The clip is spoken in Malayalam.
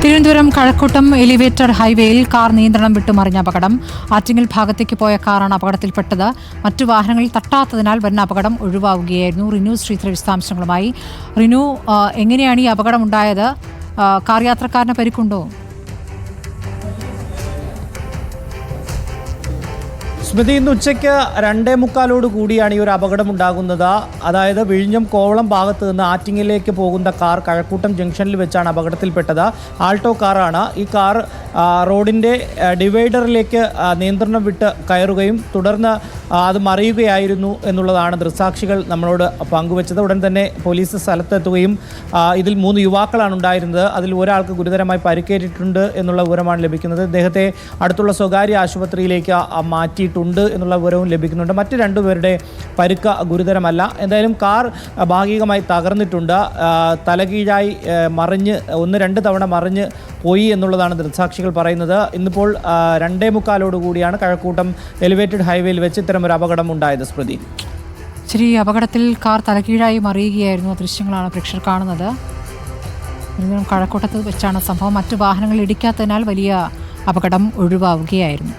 തിരുവനന്തപുരം കഴക്കൂട്ടം എലിവേറ്റഡ് ഹൈവേയിൽ കാർ നിയന്ത്രണം വിട്ടു മറിഞ്ഞ അപകടം. ആറ്റിങ്ങൽ ഭാഗത്തേക്ക് പോയ കാറാണ് അപകടത്തിൽപ്പെട്ടത്. മറ്റു വാഹനങ്ങളിൽ തട്ടാത്തതിനാൽ വൻ അപകടം ഒഴിവാവുകയായിരുന്നു. റിനു ശ്രീധര വിശദാംശങ്ങളുമായി. റിനു, എങ്ങനെയാണ് ഈ അപകടം ഉണ്ടായത്? കാർ യാത്രക്കാരന് പരിക്കുണ്ടോ? സ്മൃതി, ഇന്ന് ഉച്ചയ്ക്ക് 2:45 കൂടിയാണ് ഈ ഒരു അപകടം ഉണ്ടാകുന്നത്. അതായത് വിഴിഞ്ഞം കോവളം ഭാഗത്ത് നിന്ന് ആറ്റിങ്ങലിലേക്ക് പോകുന്ന കാർ കഴക്കൂട്ടം ജംഗ്ഷനിൽ വെച്ചാണ് അപകടത്തിൽപ്പെട്ടത്. ആൾട്ടോ കാറാണ്. ഈ കാർ റോഡിൻ്റെ ഡിവൈഡറിലേക്ക് നിയന്ത്രണം വിട്ട് കയറുകയും തുടർന്ന് അത് മറിയുകയായിരുന്നു എന്നുള്ളതാണ് ദൃക്സാക്ഷികൾ നമ്മളോട് പങ്കുവച്ചത്. ഉടൻ തന്നെ പോലീസ് സ്ഥലത്തെത്തുകയും ഇതിൽ 3 യുവാക്കളാണ് ഉണ്ടായിരുന്നത്. അതിൽ ഒരാൾക്ക് ഗുരുതരമായി പരിക്കേറ്റിട്ടുണ്ട് എന്നുള്ള വിവരമാണ് ലഭിക്കുന്നത്. ഇദ്ദേഹത്തെ അടുത്തുള്ള സ്വകാര്യ ആശുപത്രിയിലേക്ക് മാറ്റിയിട്ടുണ്ട് എന്നുള്ള വിവരവും ലഭിക്കുന്നുണ്ട്. മറ്റ് 2 പേരുടെ പരുക്ക് ഗുരുതരമല്ല. എന്തായാലും കാർ ഭാഗികമായി തകർന്നിട്ടുണ്ട്. തലകീഴായി മറിഞ്ഞ് 1-2 തവണ മറിഞ്ഞ് പോയി എന്നുള്ളതാണ് ദൃക്സാക്ഷികൾ പറയുന്നത്. ഇന്നിപ്പോൾ 2:45 കൂടിയാണ് കഴക്കൂട്ടം എലിവേറ്റഡ് ഹൈവേയിൽ വെച്ച് ഇത്തരമൊരു അപകടം ഉണ്ടായത്. സ്മൃതി, ശരി, അപകടത്തിൽ കാർ തലകീഴായി മറിയുകയായിരുന്നു. ദൃശ്യങ്ങളാണ് പ്രേക്ഷകർ കാണുന്നത്. കഴക്കൂട്ടത്ത് വെച്ചാണ് സംഭവം. മറ്റു വാഹനങ്ങൾ ഇടിക്കാത്തതിനാൽ വലിയ അപകടം ഒഴിവാവുകയായിരുന്നു.